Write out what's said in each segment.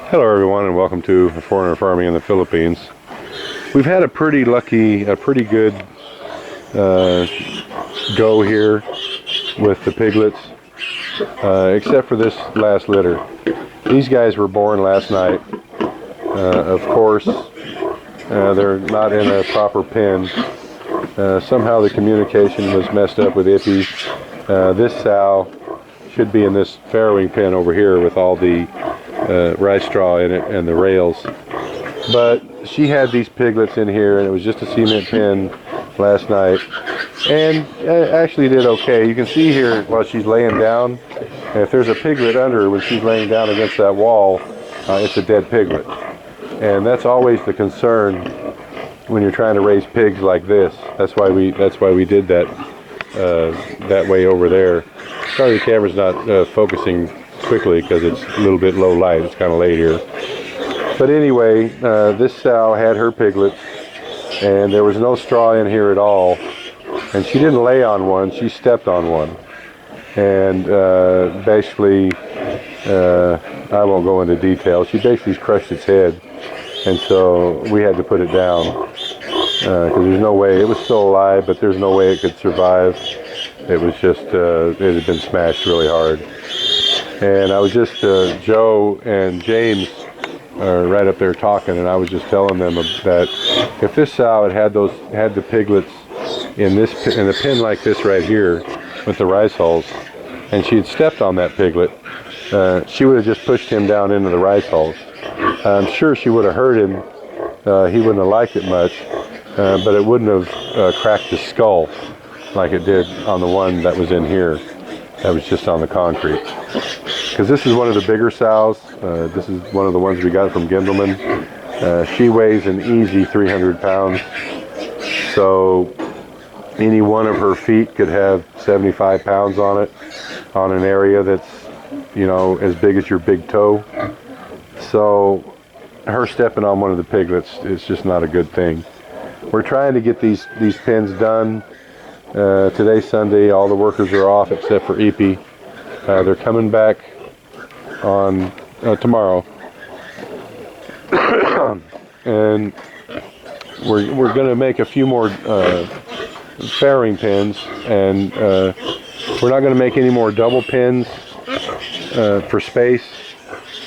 Hello everyone and welcome to Foreigner Farming in the Philippines. We've had a pretty good go here with the piglets, except for this last litter. These guys were born last night. Of course, they're not in a proper pen. Somehow the communication was messed up with Ippy. This sow should be in this farrowing pen over here with all the rice straw in it and the rails. But she had these piglets in here and it was just a cement pen last night. And actually did okay. You can see here while she's laying down, if there's a piglet under her when she's laying down against that wall, it's a dead piglet. And that's always the concern when you're trying to raise pigs like this. That's why we did that that way over there. Sorry the camera's not focusing quickly because it's a little bit low light. It's kind of late here. But anyway, this sow had her piglets and there was no straw in here at all. And she didn't lay on one, she stepped on one. And basically, I won't go into detail, she basically crushed its head. And so we had to put it down. Because there's no way, it was still alive, but there's no way it could survive. It was just, it had been smashed really hard. And I was just, Joe and James are right up there talking, and I was just telling them that if this sow had the piglets in a pen like this right here with the rice hulls, and she had stepped on that piglet, she would have just pushed him down into the rice hulls. I'm sure she would have hurt him. He wouldn't have liked it much, but it wouldn't have cracked his skull like it did on the one that was in here. That was just on the concrete. Because this is one of the bigger sows. This is one of the ones we got from Gindelman. She weighs an easy 300 pounds. So any one of her feet could have 75 pounds on it, on an area that's, you know, as big as your big toe. So her stepping on one of the piglets is just not a good thing. We're trying to get these pens done. Today's Sunday, all the workers are off except for Ippy. They're coming back on tomorrow. And we're going to make a few more farrowing pens, and we're not going to make any more double pens for space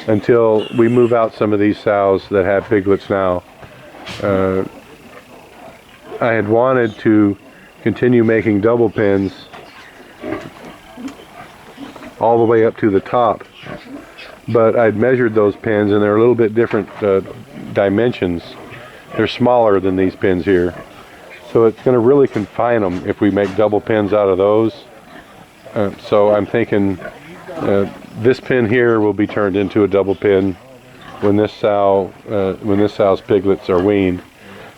until we move out some of these sows that have piglets now. I had wanted to continue making double pens all the way up to the top, but I'd measured those pens and they're a little bit different dimensions. They're smaller than these pens here, so it's going to really confine them if we make double pens out of those. So I'm thinking this pen here will be turned into a double pen when this sow's piglets are weaned,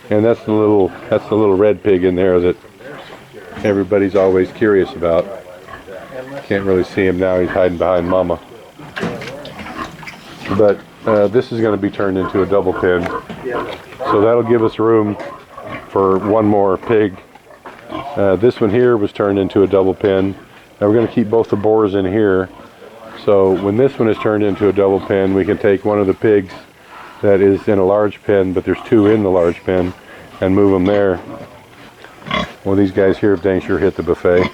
and that's the little red pig in there that everybody's always curious about. Can't really see him now, he's hiding behind Mama. But this is going to be turned into a double pen, so that'll give us room for one more pig. This one here was turned into a double pen. Now we're going to keep both the boars in here, so when this one is turned into a double pen, we can take one of the pigs that is in a large pen, but there's two in the large pen, and move them there. Well, these guys here have dang sure hit the buffet.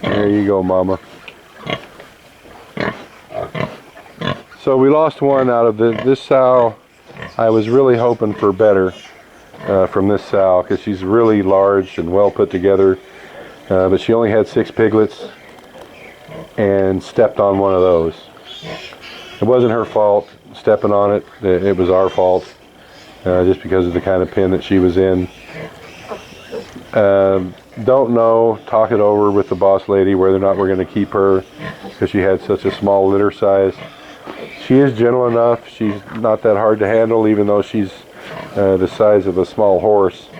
There you go, Mama. So we lost one out of this sow. I was really hoping for better from this sow because she's really large and well put together. But she only had 6 piglets and stepped on one of those. It wasn't her fault stepping on it. It was our fault just because of the kind of pen that she was in. Don't know, talk it over with the boss lady whether or not we're going to keep her because she had such a small litter size. She is gentle enough. She's not that hard to handle, even though she's the size of a small horse.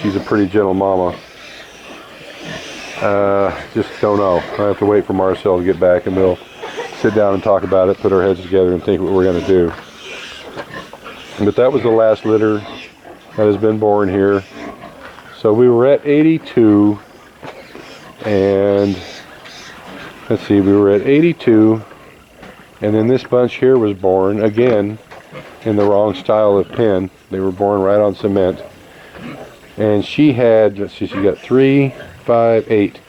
She's a pretty gentle mama. Just don't know. I have to wait for Marcel to get back and we'll sit down and talk about it, put our heads together and think what we're going to do. But that was the last litter that has been born here. So we were at 82, and let's see, we were at 82, And then this bunch here was born, again, in the wrong style of pen. They were born right on cement. And she had, let's see, she got 3, 5, 8.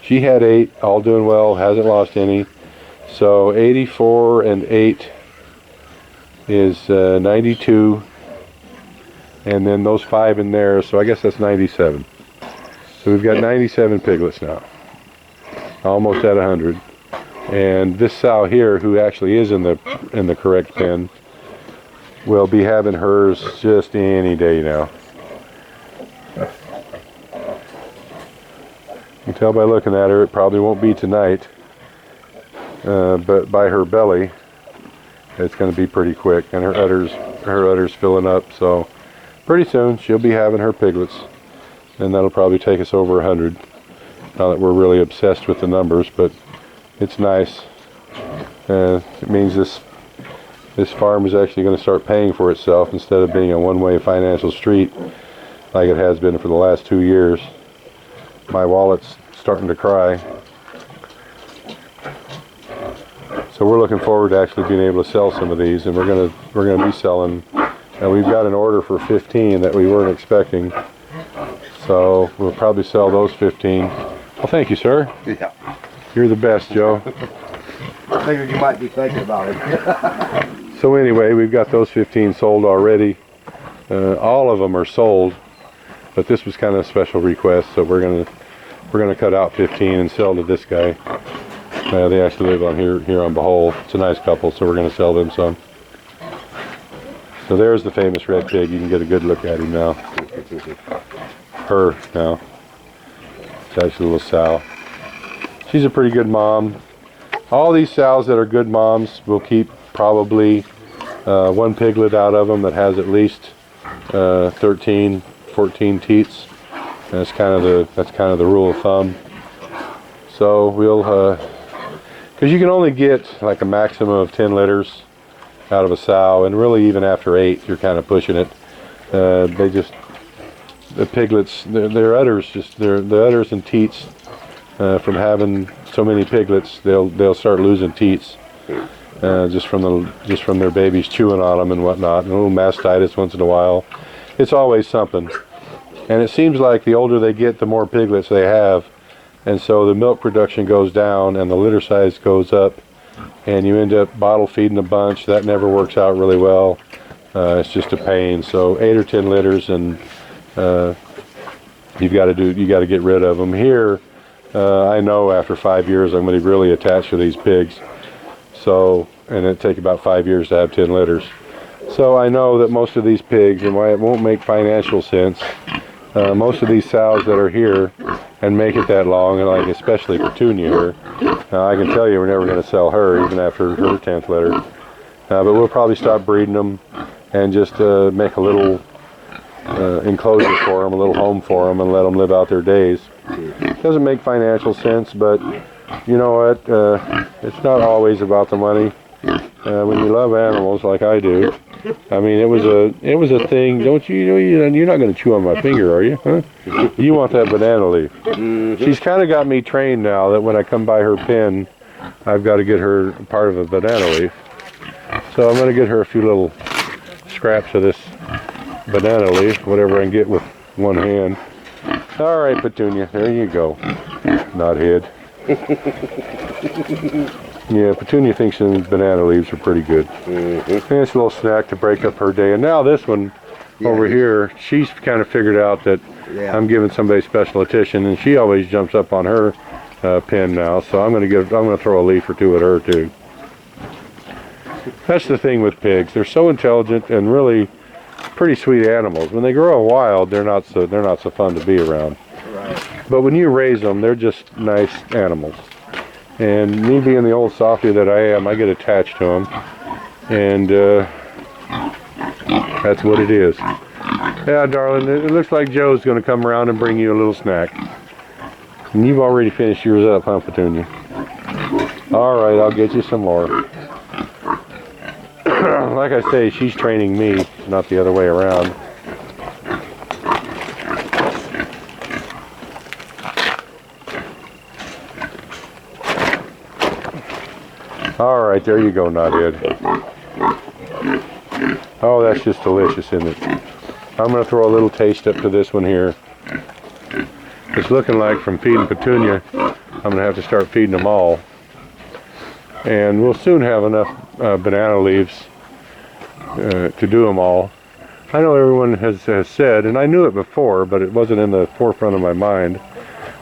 She had 8, all doing well, hasn't lost any. So 84 and 8 is 92. And then those 5 in there, so I guess that's 97. So we've got 97 piglets now. Almost at 100. And this sow here, who actually is in the correct pen, will be having hers just any day now. You can tell by looking at her, it probably won't be tonight, but by her belly, it's going to be pretty quick, and her udder's filling up. So pretty soon she'll be having her piglets, and that'll probably take us over 100. Not that we're really obsessed with the numbers, but it's nice. It means this farm is actually going to start paying for itself instead of being a one-way financial street like it has been for the last 2 years. My wallet's starting to cry. So we're looking forward to actually being able to sell some of these, and we're gonna be selling. And we've got an order for 15 that we weren't expecting. So we'll probably sell those 15. Well, thank you, sir. Yeah. You're the best, Joe. I figured you might be thinking about it. So anyway, we've got those 15 sold already. All of them are sold, but this was kind of a special request, so we're gonna cut out 15 and sell to this guy. They actually live on here on Bohol. It's a nice couple, so we're gonna sell them some. So there's the famous red pig. You can get a good look at him now. Her now. It's actually a little sow. She's a pretty good mom. All these sows that are good moms will keep probably one piglet out of them that has at least 13, 14 teats. That's kind of the rule of thumb. So we'll, because you can only get like a maximum of 10 litters out of a sow, and really even after 8, you're kind of pushing it. The piglets, their udders and teats, from having so many piglets, they'll start losing teats, just from their babies chewing on them and whatnot, and a little mastitis once in a while. It's always something. And it seems like the older they get, the more piglets they have, and so the milk production goes down and the litter size goes up, and you end up bottle feeding a bunch. That never works out really well. It's just a pain. So 8 or 10 litters, and you got to get rid of them. Here, I know after 5 years I'm going to be really attached to these pigs. So, and it'll take about 5 years to have 10 litters. So I know that most of these pigs, and why it won't make financial sense, most of these sows that are here and make it that long, and like especially Petunia here, I can tell you we're never going to sell her even after her 10th litter. But we'll probably stop breeding them and just make a little enclosure for them, a little home for them, and let them live out their days. Doesn't make financial sense, but you know what? It's not always about the money. When you love animals like I do, I mean, it was a thing. Don't you? You're not going to chew on my finger, are you? Huh? You want that banana leaf? Mm-hmm. She's kind of got me trained now that when I come by her pen, I've got to get her part of a banana leaf. So I'm going to get her a few little scraps of this banana leaf, whatever I can get with one hand. All right, Petunia, there you go. Knothead. Yeah, Petunia thinks the banana leaves are pretty good. Mm-hmm. And it's a little snack to break up her day. And now this one over here, she's kind of figured out that I'm giving somebody special attention, and she always jumps up on her pen now. So I'm going to throw a leaf or two at her too. That's the thing with pigs. They're so intelligent and really pretty sweet animals. When they grow wild, they're not so fun to be around. Right. But when you raise them, they're just nice animals. And me being the old softy that I am, I get attached to them, and that's what it is. Yeah, darling, it looks like Joe's going to come around and bring you a little snack. And you've already finished yours up, huh, Petunia? All right, I'll get you some more. Like I say, she's training me, not the other way around. All right, there you go, Knothead. Oh, that's just delicious, isn't it? I'm going to throw a little taste up to this one here. It's looking like from feeding Petunia, I'm going to have to start feeding them all. And we'll soon have enough banana leaves to do them all. I know everyone has said, and I knew it before, but it wasn't in the forefront of my mind.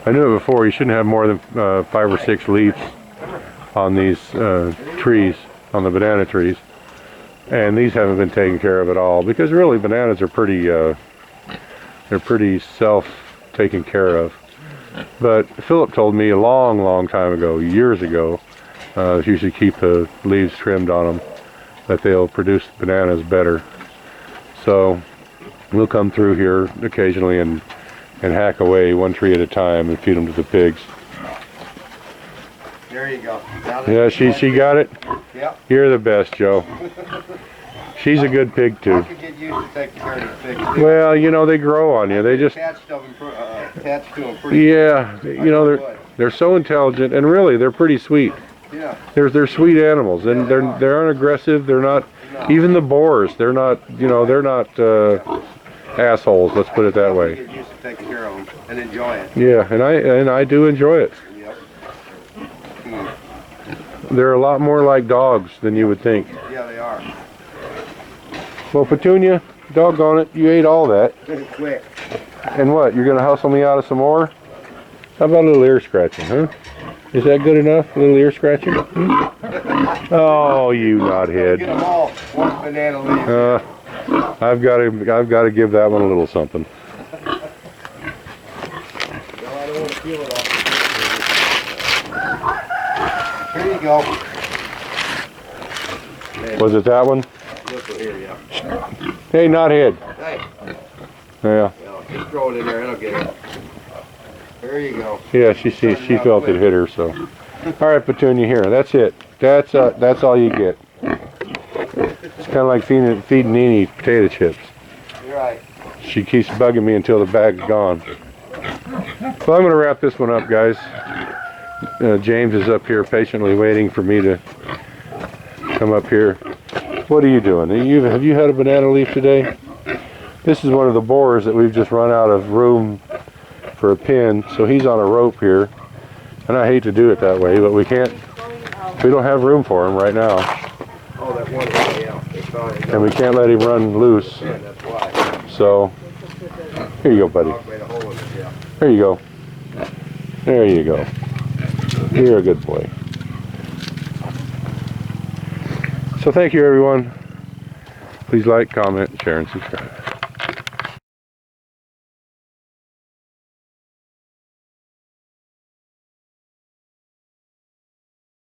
I knew it before, you shouldn't have more than 5 or 6 leaves on these trees, on the banana trees. And these haven't been taken care of at all, because really bananas are pretty, they're pretty self-taken care of. But Philip told me a long time ago, years ago, you should keep the leaves trimmed on them, that they'll produce bananas better. So we'll come through here occasionally and hack away one tree at a time and feed them to the pigs. There you go. Yeah, she got it? Yep. You're the best, Joe. She's a good pig I too. could get used to taking care of the pigs too. Well, you know, they grow on you. They just, attached to them pretty yeah, you know, they're so intelligent, and really they're pretty sweet. Yeah. They're sweet animals, and they aren't aggressive. They're not, even the boars, they're not, you know, they're not assholes, let's put it that way. Get used to taking care of them and enjoy it. Yeah, and I do enjoy it. Yep. They're a lot more like dogs than you would think. Yeah, they are. Well, Petunia, doggone it, you ate all that. Quick. And what, you're gonna hustle me out of some more? How about a little ear scratching, huh? Is that good enough? A little ear scratching? Hmm? Oh, you Get knothead. them all. One banana leaf. I've got to give that one a little something. No, I don't want to peel it off. Here you go. Was it that one? This one here, yeah. Hey, knothead. Hey, Yeah. just throw it in there. It'll get it. There you go. Yeah, she felt it hit her, so. All right, Petunia, here. That's it. That's all you get. It's kind of like feeding Nene potato chips. You're right. She keeps bugging me until the bag's gone. Well, I'm going to wrap this one up, guys. James is up here patiently waiting for me to come up here. What are you doing? Have you had a banana leaf today? This is one of the boars that we've just run out of room for a pin, so he's on a rope here. And I hate to do it that way, but we can't. We don't have room for him right now. Oh, that one, yeah. And we can't let him run loose. Yeah, that's why. So, here you go, buddy. Dog made a hole in it, yeah. There you go. There you go. You're a good boy. So thank you, everyone. Please like, comment, share, and subscribe.